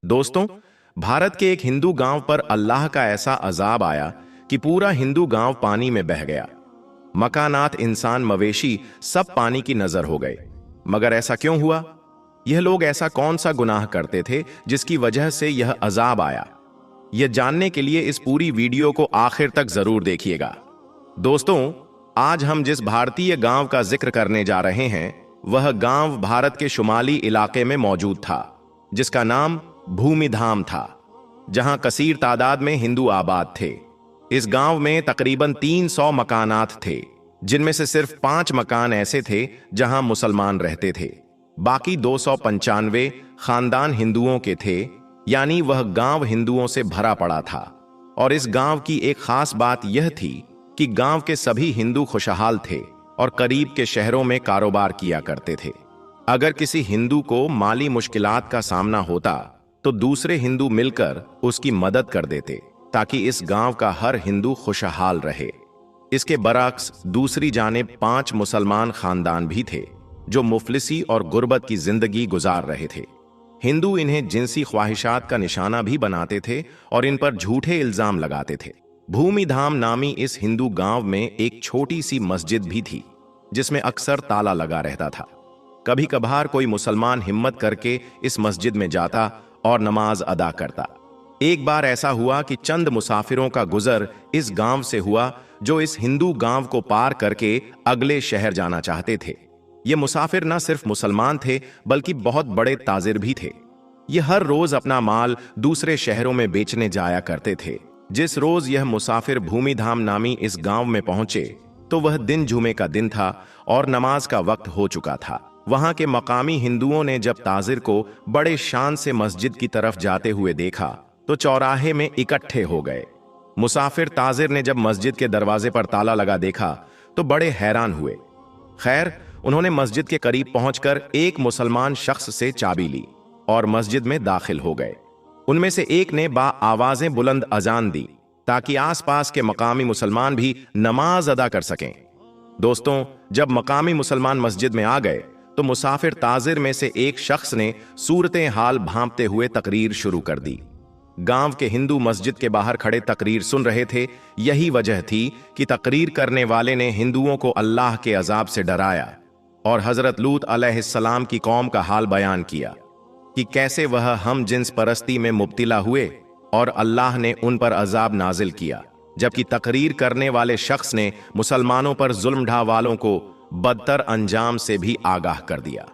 दोस्तों, भारत के एक हिंदू गांव पर अल्लाह का ऐसा अजाब आया कि पूरा हिंदू गांव पानी में बह गया। मकानात, इंसान, मवेशी सब पानी की नजर हो गए। मगर ऐसा क्यों हुआ? यह लोग ऐसा कौन सा गुनाह करते थे जिसकी वजह से यह अजाब आया? यह जानने के लिए इस पूरी वीडियो को आखिर तक जरूर देखिएगा। दोस्तों, आज हम जिस भारतीय गांव का जिक्र करने जा रहे हैं, वह गांव भारत के शुमाली इलाके में मौजूद था, जिसका नाम भूमिधाम था, जहां कसीर तादाद में हिंदू आबाद थे। इस गांव में तकरीबन 300 मकानात थे, जिनमें से सिर्फ 5 मकान ऐसे थे जहां मुसलमान रहते थे। बाकी 295 खानदान हिंदुओं के थे, यानी वह गांव हिंदुओं से भरा पड़ा था। और इस गांव की एक खास बात यह थी कि गांव के सभी हिंदू खुशहाल थे और करीब के शहरों में कारोबार किया करते थे। अगर किसी हिंदू को माली मुश्किलात का सामना होता तो दूसरे हिंदू मिलकर उसकी मदद कर देते, ताकि इस गांव का हर हिंदू खुशहाल रहे। इसके बरअक्स दूसरी जानिब 5 मुसलमान खानदान भी थे, जो मुफलिसी और गुर्बत की जिंदगी गुजार रहे थे। हिंदू इन्हें जिनसी ख्वाहिशात का निशाना भी बनाते थे और इन पर झूठे इल्जाम लगाते थे। भूमिधाम नामी इस हिंदू गांव में एक छोटी सी मस्जिद भी थी, जिसमें अक्सर ताला लगा रहता था। कभी कभार कोई मुसलमान हिम्मत करके इस मस्जिद में जाता और नमाज अदा करता। एक बार ऐसा हुआ कि चंद मुसाफिरों का गुजर इस गांव से हुआ, जो इस हिंदू गांव को पार करके अगले शहर जाना चाहते थे। ये मुसाफिर न सिर्फ मुसलमान थे, बल्कि बहुत बड़े ताजिर भी थे। ये हर रोज अपना माल दूसरे शहरों में बेचने जाया करते थे। जिस रोज यह मुसाफिर भूमिधाम नामी इस गांव में पहुंचे, तो वह दिन जुमे का दिन था और नमाज का वक्त हो चुका था। वहां के मकामी हिंदुओं ने जब ताजिर को बड़े शान से मस्जिद की तरफ जाते हुए देखा, तो चौराहे में इकट्ठे हो गए। मुसाफिर ताजिर ने जब मस्जिद के दरवाजे पर ताला लगा देखा, तो बड़े हैरान हुए। खैर, उन्होंने मस्जिद के करीब पहुंचकर एक मुसलमान शख्स से चाबी ली और मस्जिद में दाखिल हो गए। उनमें से एक ने आवाजें बुलंद अजान दी, ताकि आसपास के मकामी मुसलमान भी नमाज अदा कर सकें। दोस्तों, जब मकामी मुसलमान मस्जिद में आ गए, तो मुसाफिर ताजिर में से एक शख्स ने सूरतें हाल भांपते हुए तकरीर शुरू कर दी। गांव के हिंदू मस्जिद के बाहर खड़े तकरीर सुन रहे थे। यही वजह थी कि तकरीर करने वाले ने हिंदुओं को अल्लाह के अजाब से डराया और हजरत लूत अलैहिस्सलाम की कौम का हाल बयान किया कि कैसे वह हम जिन्स परस्ती में मुब्तिला हुए और अल्लाह ने उन पर अजाब नाजिल किया। जबकि तकरीर करने वाले शख्स ने मुसलमानों पर जुल्म ढा वालों को बदतर अंजाम से भी आगाह कर दिया।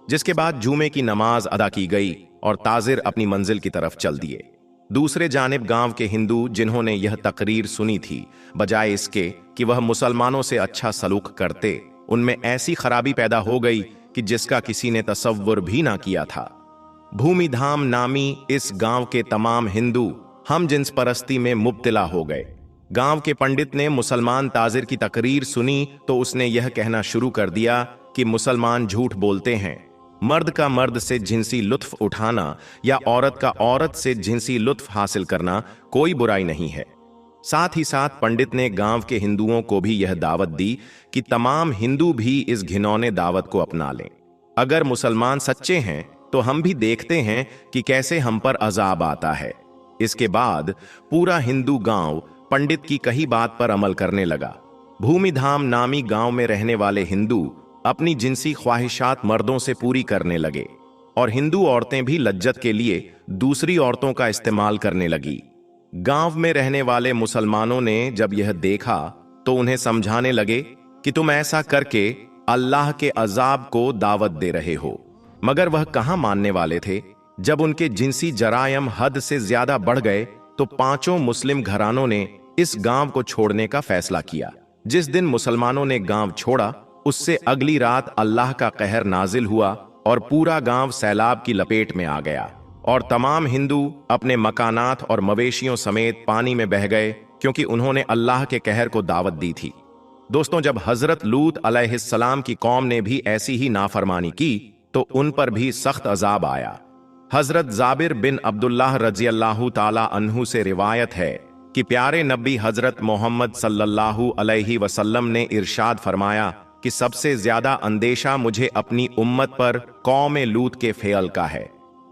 जिसके बाद जुमे की नमाज अदा की गई और ताजिर अपनी मंजिल की तरफ चल दिए। दूसरे जानिब गांव के हिंदू, जिन्होंने यह तकरीर सुनी थी, बजाय इसके कि वह मुसलमानों से अच्छा सलूक करते, उनमें ऐसी खराबी पैदा हो गई कि जिसका किसी ने तसव्वुर भी ना किया था। भूमिधाम नामी इस गांव के तमाम हिंदू हम जिन्स परस्ती में मुब्तिला हो गए। गांव के पंडित ने मुसलमान ताजिर की तकरीर सुनी तो उसने यह कहना शुरू कर दिया कि मुसलमान झूठ बोलते हैं। मर्द का मर्द से जिनसी लुत्फ उठाना या औरत का औरत से जिनसी लुत्फ हासिल करना कोई बुराई नहीं है। साथ ही साथ पंडित ने गांव के हिंदुओं को भी यह दावत दी कि तमाम हिंदू भी इस घिनौने दावत को अपना लें। अगर मुसलमान सच्चे हैं तो हम भी देखते हैं कि कैसे हम पर अजाब आता है। इसके बाद पूरा हिंदू गांव पंडित की कही बात पर अमल करने लगा। भूमिधाम नामी गांव में रहने वाले हिंदू अपनी जिनसी ख्वाहिशात मर्दों से पूरी करने लगे और हिंदू औरतें भी लज्जत के लिए दूसरी औरतों का इस्तेमाल करने लगी। गांव में रहने वाले मुसलमानों ने जब यह देखा तो उन्हें समझाने लगे कि तुम ऐसा करके अल्लाह के अजाब को दावत दे रहे हो। मगर वह कहां मानने वाले थे। जब उनके जिनसी जरायम हद से ज्यादा बढ़ गए, तो 5 मुस्लिम घरानों ने इस गांव को छोड़ने का फैसला किया। जिस दिन मुसलमानों ने गांव छोड़ा, उससे अगली रात अल्लाह का कहर नाजिल हुआ और पूरा गांव सैलाब की लपेट में आ गया और तमाम हिंदू अपने मकानात और मवेशियों समेत पानी में बह गए, क्योंकि उन्होंने अल्लाह के कहर को दावत दी थी। दोस्तों, जब हजरत लूत अलैहिस्सलाम की कौम ने भी ऐसी ही नाफरमानी की, तो उन पर भी सख्त अजाब आया। हजरत जाबिर बिन अब्दुल्लाह रज़ियल्लाहु ताला अन्हु से रिवायत है कि प्यारे नबी हजरत मोहम्मद सल्लल्लाहु अलैहि वसल्लम ने इरशाद फरमाया कि सबसे ज्यादा अंदेशा मुझे अपनी उम्मत पर कौम लूत के फेल का है।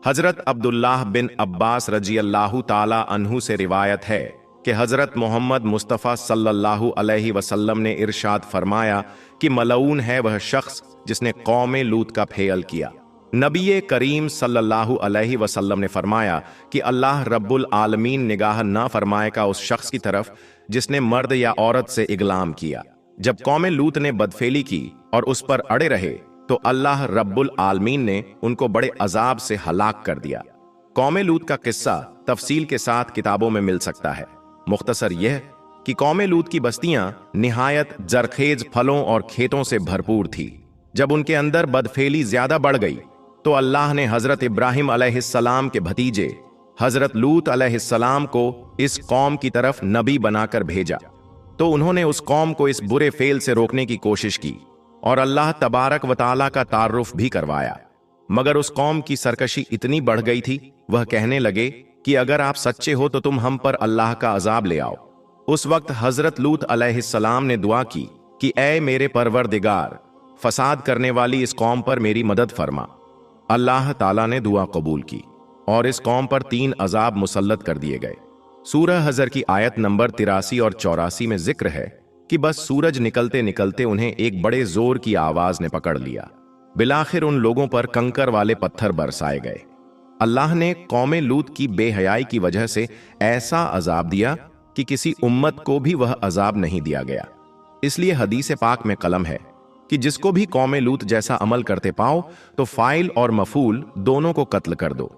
हजरत अब्दुल्लाह बिन अब्बास रजी अल्लाहु ताला अन्हु से रिवायत है कि हजरत मोहम्मद मुस्तफ़ा सल्लल्लाहु अलैहि वसल्लम ने इरशाद फरमाया कि मलऊन है वह शख्स जिसने कौम लूत का फेल किया। नबी करीम सल्लल्लाहु अलैहि वसल्लम ने फरमाया कि अल्लाह रब्बुल आलमीन निगाह ना फरमाएगा उस शख्स की तरफ जिसने मर्द या औरत से इगलाम किया। जब कौम लूत ने बदफेली की और उस पर अड़े रहे तो अल्लाह रब्बुल आलमीन ने उनको बड़े अजाब से हलाक कर दिया। कौम लूत का किस्सा तफसील के साथ किताबों में मिल सकता है। मुख्तसर यह कि कौम लूत की बस्तियां निहायत जरखेज फलों और खेतों से भरपूर थी। जब उनके अंदर बदफेली ज्यादा बढ़ गई तो अल्लाह ने हजरत इब्राहिम अलैहिस्सलाम के भतीजे हजरत लूत अलैहिस्सलाम को इस कौम की तरफ नबी बनाकर भेजा। तो उन्होंने उस कौम को इस बुरे फेल से रोकने की कोशिश की और अल्लाह तबारक व तआला का तारुफ भी करवाया। मगर उस कौम की सरकशी इतनी बढ़ गई थी, वह कहने लगे कि अगर आप सच्चे हो तो तुम हम पर अल्लाह का अजाब ले आओ। उस वक्त हजरत लूत अलैहिस्सलाम ने दुआ की कि ऐ मेरे परवरदिगार, फसाद करने वाली इस कौम पर मेरी मदद फरमा। अल्लाह ताला ने दुआ कबूल की और इस कौम पर 3 अजाब मुसल्लत कर दिए गए। सूरह हजर की आयत नंबर 83 और 84 में जिक्र है कि बस सूरज निकलते निकलते उन्हें एक बड़े जोर की आवाज ने पकड़ लिया। बिलाखिर उन लोगों पर कंकर वाले पत्थर बरसाए गए। अल्लाह ने कौम लूत की बेहयाई की वजह से ऐसा अजाब दिया कि किसी उम्मत को भी वह अजाब नहीं दिया गया। इसलिए हदीस पाक में कलम है कि जिसको भी कौम लूत जैसा अमल करते पाओ तो फाइल और मफूल दोनों को कत्ल कर दो।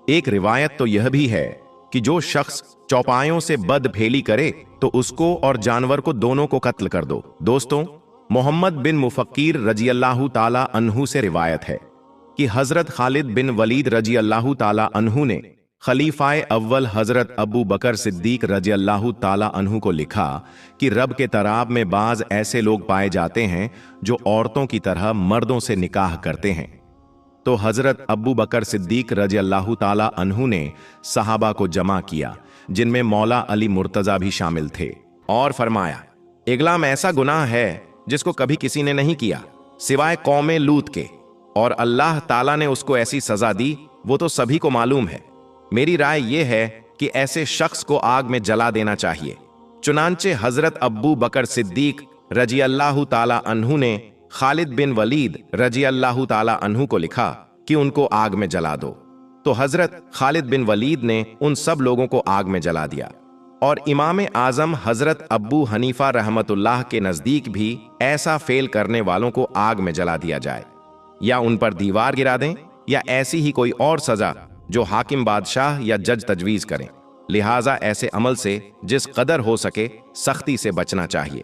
एक रिवायत तो यह भी है कि जो शख्स चौपायों से बदफेली करे तो उसको और जानवर को दोनों को कत्ल कर दो। दोस्तों, मोहम्मद बिन मुफक्कीर रजी अल्लाहु ताला अन्हु से रिवायत है कि हजरत खालिद बिन वलीद रजी अल्लाहु ताला अन्हु ने खलीफाए अव्वल हजरत अबू बकर सिद्दीक रजी अल्लाहु ताला अन्हु को लिखा कि रब के तराब में बाज ऐसे लोग पाए जाते हैं जो औरतों की तरह मर्दों से निकाह करते हैं। तो हजरत अबू बकर सिद्दीक रजी अल्लाहु ताला अन्हु ने सहाबा को जमा किया, जिनमें मौला अली मुर्तजा भी शामिल थे, और फरमाया, इगलाम ऐसा गुनाह है जिसको कभी किसी ने नहीं किया सिवाय कौम लूत के, और अल्लाह ताला ने उसको ऐसी सजा दी, वो तो सभी को मालूम है। मेरी राय यह है कि ऐसे शख्स को आग में जला देना चाहिए। चुनांचे हजरत अब्बू बकर सिद्दीक रजी अल्लाहु ताला अन्हु ने खालिद बिन वलीद रजी अल्लाहु ताला अन्हु को लिखा कि उनको आग में जला दो। तो हजरत खालिद बिन वलीद ने उन सब लोगों को आग में जला दिया। और इमाम आजम हजरत अब्बू हनीफा रहमतुल्लाह के नजदीक भी ऐसा फेल करने वालों को आग में जला दिया जाए, या उन पर दीवार गिरा दें, या ऐसी ही कोई और सजा जो हाकिम बादशाह या जज तजवीज करें। लिहाजा ऐसे अमल से जिस कदर हो सके सख्ती से बचना चाहिए,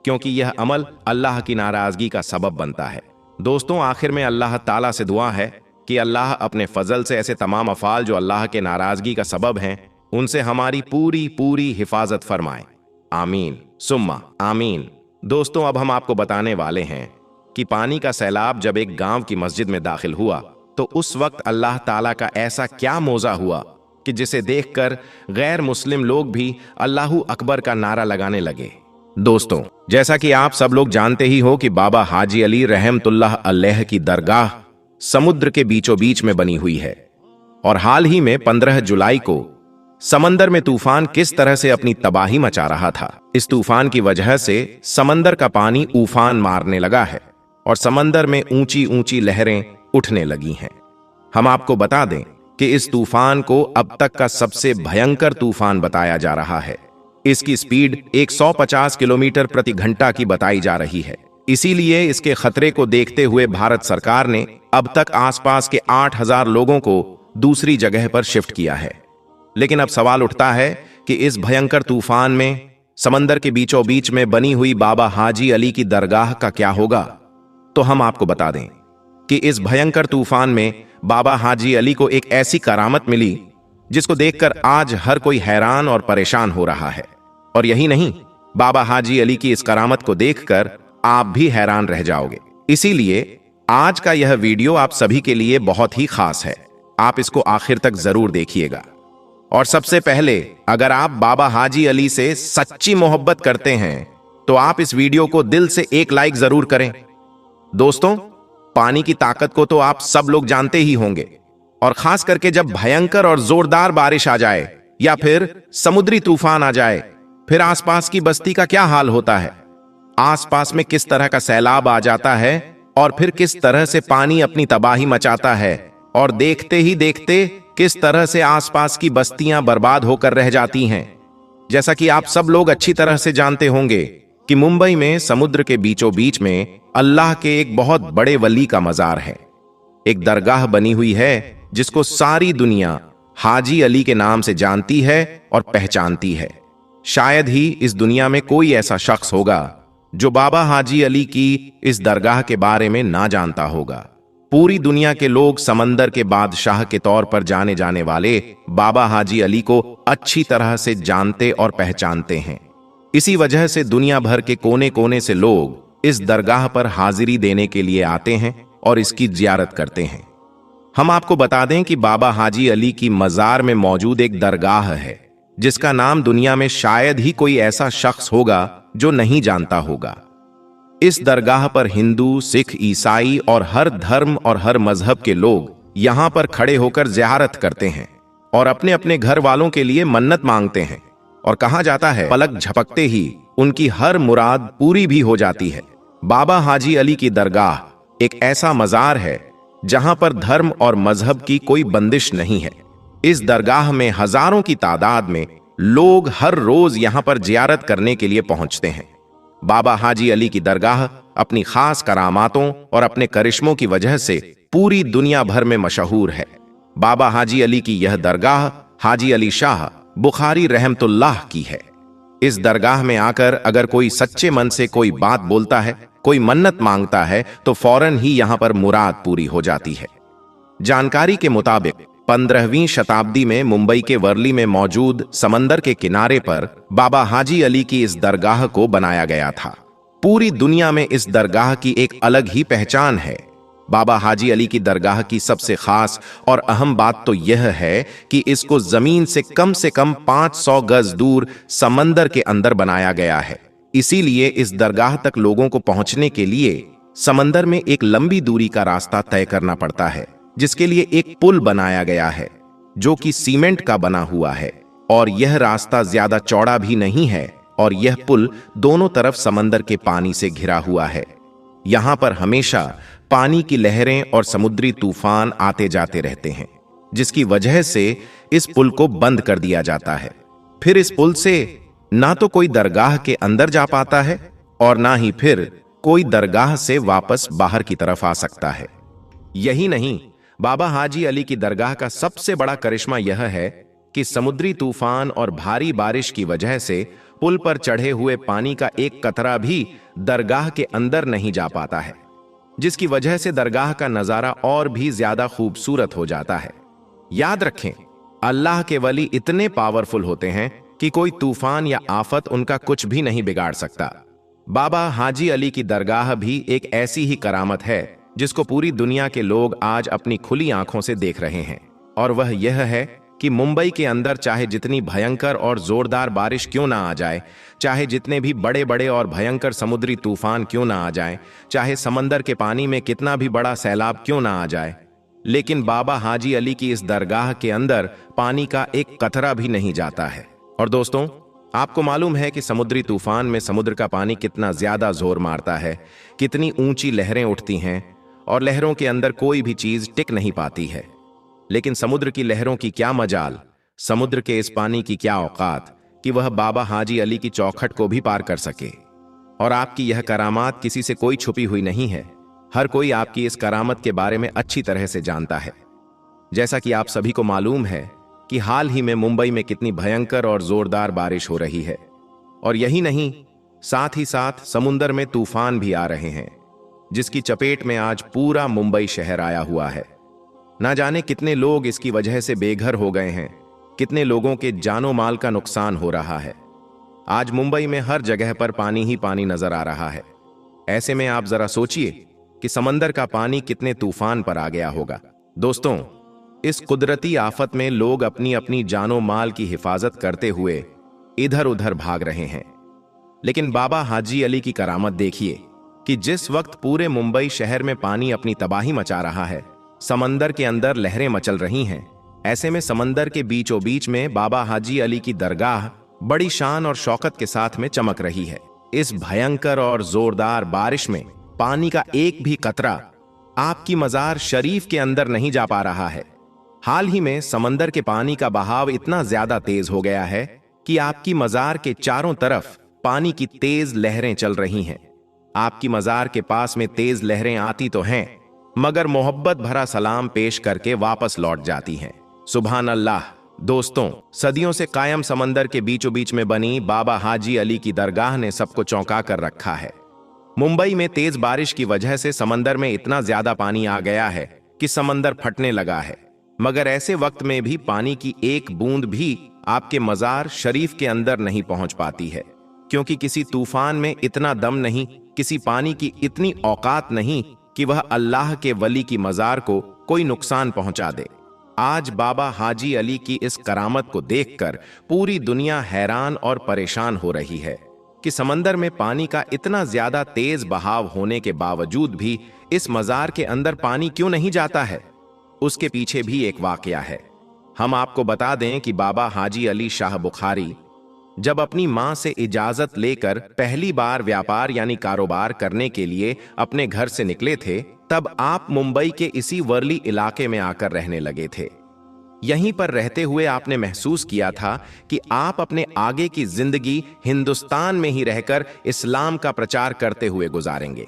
क्योंकि यह अमल अल्लाह की नाराजगी का सबब बनता है। दोस्तों, आखिर में अल्लाह ताला से दुआ है कि अल्लाह अपने फजल से ऐसे तमाम अफाल जो अल्लाह के नाराजगी का सबब हैं, उनसे हमारी पूरी हिफाजत फरमाए। आमीन सुम्मा आमीन। दोस्तों, अब हम आपको बताने वाले हैं कि पानी का सैलाब जब एक गांव की मस्जिद में दाखिल हुआ तो उस वक्त अल्लाह ताला का ऐसा क्या मौजा हुआ कि जिसे देखकर गैर मुस्लिम लोग भी अल्लाहू अकबर का नारा लगाने लगे। दोस्तों, जैसा कि आप सब लोग जानते ही हो कि बाबा हाजी अली रहमतुल्लाह अलैह की दरगाह समुद्र के बीचों बीच में बनी हुई है, और हाल ही में 15 जुलाई को समंदर में तूफान किस तरह से अपनी तबाही मचा रहा था। इस तूफान की वजह से समंदर का पानी उफान मारने लगा है और समंदर में ऊंची ऊंची लहरें उठने लगी हैं। हम आपको बता दें कि इस तूफान को अब तक का सबसे भयंकर तूफान बताया जा रहा है। इसकी स्पीड 150 किलोमीटर प्रति घंटा की बताई जा रही है। इसीलिए इसके खतरे को देखते हुए भारत सरकार ने अब तक आसपास के 8000 लोगों को दूसरी जगह पर शिफ्ट किया है। लेकिन अब सवाल उठता है कि इस भयंकर तूफान में समंदर के बीचों बीच में बनी हुई बाबा हाजी अली की दरगाह का क्या होगा। तो हम आपको बता दें कि इस भयंकर तूफान में बाबा हाजी अली को एक ऐसी करामत मिली जिसको देखकर आज हर कोई हैरान और परेशान हो रहा है। और यही नहीं, बाबा हाजी अली की इस करामत को देखकर आप भी हैरान रह जाओगे। इसीलिए आज का यह वीडियो आप सभी के लिए बहुत ही खास है। आप इसको आखिर तक जरूर देखिएगा। और सबसे पहले, अगर आप बाबा हाजी अली से सच्ची मोहब्बत करते हैं तो आप इस वीडियो को दिल से एक लाइक जरूर करें। दोस्तों, पानी की ताकत को तो आप सब लोग जानते ही होंगे, और खास करके जब भयंकर और जोरदार बारिश आ जाए या फिर समुद्री तूफान आ जाए, फिर आसपास की बस्ती का क्या हाल होता है। आसपास में किस तरह का सैलाब आ जाता है और फिर किस तरह से पानी अपनी तबाही मचाता है, और देखते ही देखते किस तरह से आसपास की बस्तियां बर्बाद होकर रह जाती हैं। जैसा कि आप सब लोग अच्छी तरह से जानते होंगे कि मुंबई में समुद्र के बीचों बीच में अल्लाह के एक बहुत बड़े वली का मजार है। एक दरगाह बनी हुई है जिसको सारी दुनिया हाजी अली के नाम से जानती है और पहचानती है। शायद ही इस दुनिया में कोई ऐसा शख्स होगा जो बाबा हाजी अली की इस दरगाह के बारे में ना जानता होगा। पूरी दुनिया के लोग समंदर के बादशाह के तौर पर जाने जाने वाले बाबा हाजी अली को अच्छी तरह से जानते और पहचानते हैं। इसी वजह से दुनिया भर के कोने कोने से लोग इस दरगाह पर हाजिरी देने के लिए आते हैं और इसकी जियारत करते हैं। हम आपको बता दें कि बाबा हाजी अली की मजार में मौजूद एक दरगाह है जिसका नाम दुनिया में शायद ही कोई ऐसा शख्स होगा जो नहीं जानता होगा। इस दरगाह पर हिंदू, सिख, ईसाई और हर धर्म और हर मजहब के लोग यहां पर खड़े होकर जियारत करते हैं और अपने अपने घर वालों के लिए मन्नत मांगते हैं, और कहा जाता है पलक झपकते ही उनकी हर मुराद पूरी भी हो जाती है। बाबा हाजी अली की दरगाह एक ऐसा मजार है जहां पर धर्म और मजहब की कोई बंदिश नहीं है। इस दरगाह में हजारों की तादाद में लोग हर रोज यहां पर जियारत करने के लिए पहुंचते हैं। बाबा हाजी अली की दरगाह अपनी खास करामातों और अपने करिश्मों की वजह से पूरी दुनिया भर में मशहूर है। बाबा हाजी अली की यह दरगाह हाजी अली शाह बुखारी रहमतुल्लाह की है। इस दरगाह में आकर अगर कोई सच्चे मन से कोई बात बोलता है, कोई मन्नत मांगता है, तो फौरन ही यहां पर मुराद पूरी हो जाती है। जानकारी के मुताबिक 15वीं शताब्दी में मुंबई के वर्ली में मौजूद समंदर के किनारे पर बाबा हाजी अली की इस दरगाह को बनाया गया था। पूरी दुनिया में इस दरगाह की एक अलग ही पहचान है। बाबा हाजी अली की दरगाह की सबसे खास और अहम बात तो यह है कि इसको जमीन से कम 500 गज दूर समंदर के अंदर बनाया गया है। इसीलिए इस दरगाह तक लोगों को पहुंचने के लिए समंदर में एक लंबी दूरी का रास्ता तय करना पड़ता है, जिसके लिए एक पुल बनाया गया है जो कि सीमेंट का बना हुआ है, और यह रास्ता ज्यादा चौड़ा भी नहीं है, और यह पुल दोनों तरफ समंदर के पानी से घिरा हुआ है। यहां पर हमेशा पानी की लहरें और समुद्री तूफान आते जाते रहते हैं, जिसकी वजह से इस पुल को बंद कर दिया जाता है। फिर इस पुल से ना तो कोई दरगाह के अंदर जा पाता है और ना ही फिर कोई दरगाह से वापस बाहर की तरफ आ सकता है। यही नहीं, बाबा हाजी अली की दरगाह का सबसे बड़ा करिश्मा यह है कि समुद्री तूफान और भारी बारिश की वजह से पुल पर चढ़े हुए पानी का एक कतरा भी दरगाह के अंदर नहीं जा पाता है, जिसकी वजह से दरगाह का नजारा और भी ज्यादा खूबसूरत हो जाता है। याद रखें, अल्लाह के वली इतने पावरफुल होते हैं कि कोई तूफान या आफत उनका कुछ भी नहीं बिगाड़ सकता। बाबा हाजी अली की दरगाह भी एक ऐसी ही करामत है जिसको पूरी दुनिया के लोग आज अपनी खुली आंखों से देख रहे हैं, और वह यह है कि मुंबई के अंदर चाहे जितनी भयंकर और जोरदार बारिश क्यों ना आ जाए, चाहे जितने भी बड़े बड़े और भयंकर समुद्री तूफान क्यों ना आ जाए, चाहे समंदर के पानी में कितना भी बड़ा सैलाब क्यों ना आ जाए, लेकिन बाबा हाजी अली की इस दरगाह के अंदर पानी का एक कतरा भी नहीं जाता है। और दोस्तों, आपको मालूम है कि समुद्री तूफान में समुद्र का पानी कितना ज्यादा जोर मारता है, कितनी ऊंची लहरें उठती हैं, और लहरों के अंदर कोई भी चीज टिक नहीं पाती है। लेकिन समुद्र की लहरों की क्या मजाल, समुद्र के इस पानी की क्या औकात कि वह बाबा हाजी अली की चौखट को भी पार कर सके। और आपकी यह करामात किसी से कोई छुपी हुई नहीं है, हर कोई आपकी इस करामत के बारे में अच्छी तरह से जानता है। जैसा कि आप सभी को मालूम है कि हाल ही में मुंबई में कितनी भयंकर और जोरदार बारिश हो रही है, और यही नहीं, साथ ही साथ समुद्र में तूफान भी आ रहे हैं, जिसकी चपेट में आज पूरा मुंबई शहर आया हुआ है। ना जाने कितने लोग इसकी वजह से बेघर हो गए हैं, कितने लोगों के जानो माल का नुकसान हो रहा है। आज मुंबई में हर जगह पर पानी ही पानी नजर आ रहा है। ऐसे में आप जरा सोचिए कि समंदर का पानी कितने तूफान पर आ गया होगा। दोस्तों, इस कुदरती आफत में लोग अपनी अपनी जानो माल की हिफाजत करते हुए इधर उधर भाग रहे हैं, लेकिन बाबा हाजी अली की करामत देखिए कि जिस वक्त पूरे मुंबई शहर में पानी अपनी तबाही मचा रहा है, समंदर के अंदर लहरें मचल रही हैं। ऐसे में समंदर के बीचों बीच में बाबा हाजी अली की दरगाह बड़ी शान और शौकत के साथ में चमक रही है। इस भयंकर और जोरदार बारिश में पानी का एक भी कतरा आपकी मजार शरीफ के अंदर नहीं जा पा रहा है। हाल ही में समंदर के पानी का बहाव इतना ज्यादा तेज हो गया है कि आपकी मजार के चारों तरफ पानी की तेज लहरें चल रही हैं। आपकी मजार के पास में तेज लहरें आती तो हैं, मगर मोहब्बत भरा सलाम पेश करके वापस लौट जाती हैं। सुभान अल्लाह। दोस्तों, सदियों से कायम समंदर के बीचों बीच में बनी बाबा हाजी अली की दरगाह ने सबको चौंका कर रखा है। मुंबई में तेज बारिश की वजह से समंदर में इतना ज्यादा पानी आ गया है कि समंदर फटने लगा है, मगर ऐसे वक्त में भी पानी की एक बूंद भी आपके मजार शरीफ के अंदर नहीं पहुंच पाती है, क्योंकि किसी तूफान में इतना दम नहीं, किसी पानी की इतनी औकात नहीं कि वह अल्लाह के वली की मजार को कोई नुकसान पहुंचा दे। आज बाबा हाजी अली की इस करामत को देखकर पूरी दुनिया हैरान और परेशान हो रही है कि समंदर में पानी का इतना ज्यादा तेज बहाव होने के बावजूद भी इस मजार के अंदर पानी क्यों नहीं जाता है। उसके पीछे भी एक वाकया है। हम आपको बता दें कि बाबा हाजी अली शाह बुखारी जब अपनी मां से इजाजत लेकर पहली बार व्यापार यानी कारोबार करने के लिए अपने घर से निकले थे, तब आप मुंबई के इसी वर्ली इलाके में आकर रहने लगे थे। यहीं पर रहते हुए आपने महसूस किया था कि आप अपने आगे की जिंदगी हिंदुस्तान में ही रहकर इस्लाम का प्रचार करते हुए गुजारेंगे।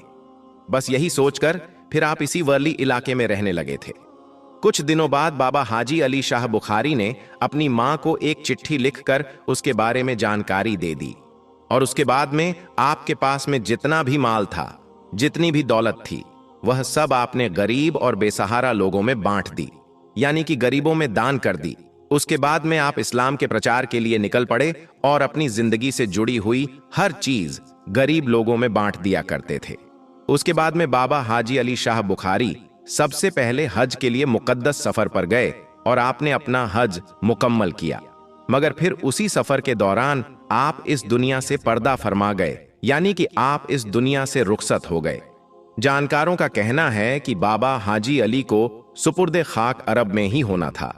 बस यही सोचकर फिर आप इसी वर्ली इलाके में रहने लगे थे। कुछ दिनों बाद बाबा हाजी अली शाह बुखारी ने अपनी मां को एक चिट्ठी लिखकर उसके बारे में जानकारी दे दी, और उसके बाद में आपके पास में जितना भी माल था, जितनी भी दौलत थी, वह सब आपने गरीब और बेसहारा लोगों में बांट दी, यानी कि गरीबों में दान कर दी। उसके बाद में आप इस्लाम के प्रचार के लिए निकल पड़े और अपनी जिंदगी से जुड़ी हुई हर चीज गरीब लोगों में बांट दिया करते थे। उसके बाद में बाबा हाजी अली शाह बुखारी सबसे पहले हज के लिए मुकद्दस सफर पर गए और आपने अपना हज मुकम्मल किया, मगर फिर उसी सफर के दौरान आप इस दुनिया से पर्दा फरमा गए, यानी कि आप इस दुनिया से रुखसत हो गए। जानकारों का कहना है कि बाबा हाजी अली को सुपुर्दे खाक अरब में ही होना था,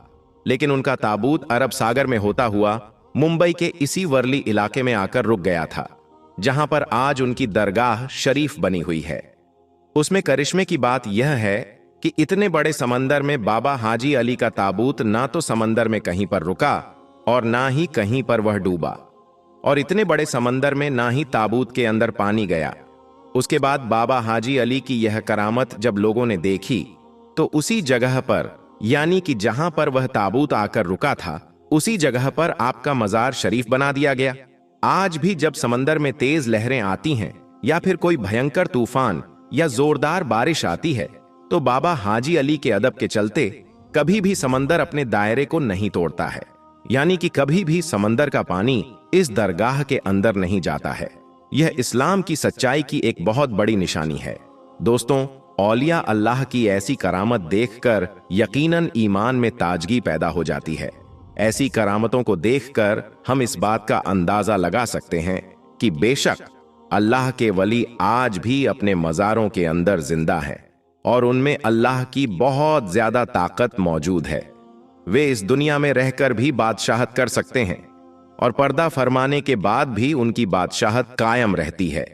लेकिन उनका ताबूत अरब सागर में होता हुआ मुंबई के इसी वर्ली इलाके में आकर रुक गया था, जहां पर आज उनकी दरगाह शरीफ बनी हुई है। उसमें करिश्मे की बात यह है कि इतने बड़े समंदर में बाबा हाजी अली का ताबूत ना तो समंदर में कहीं पर रुका और ना ही कहीं पर वह डूबा, और इतने बड़े समंदर में ना ही ताबूत के अंदर पानी गया। उसके बाद बाबा हाजी अली की यह करामत जब लोगों ने देखी, तो उसी जगह पर, यानी कि जहां पर वह ताबूत आकर रुका था, उसी जगह पर आपका मजार शरीफ बना दिया गया। आज भी जब समंदर में तेज लहरें आती हैं या फिर कोई भयंकर तूफान या जोरदार बारिश आती है, तो बाबा हाजी अली के अदब के चलते कभी भी समंदर अपने दायरे को नहीं तोड़ता है, यानी कि कभी भी समंदर का पानी इस दरगाह के अंदर नहीं जाता है। यह इस्लाम की सच्चाई की एक बहुत बड़ी निशानी है। दोस्तों, औलिया अल्लाह की ऐसी करामत देखकर यकीनन ईमान में ताजगी पैदा हो जाती है। ऐसी करामतों को देखकर हम इस बात का अंदाजा लगा सकते हैं कि बेशक अल्लाह के वली आज भी अपने मज़ारों के अंदर जिंदा है और उनमें अल्लाह की बहुत ज्यादा ताकत मौजूद है। वे इस दुनिया में रहकर भी बादशाहत कर सकते हैं और पर्दा फरमाने के बाद भी उनकी बादशाहत कायम रहती है।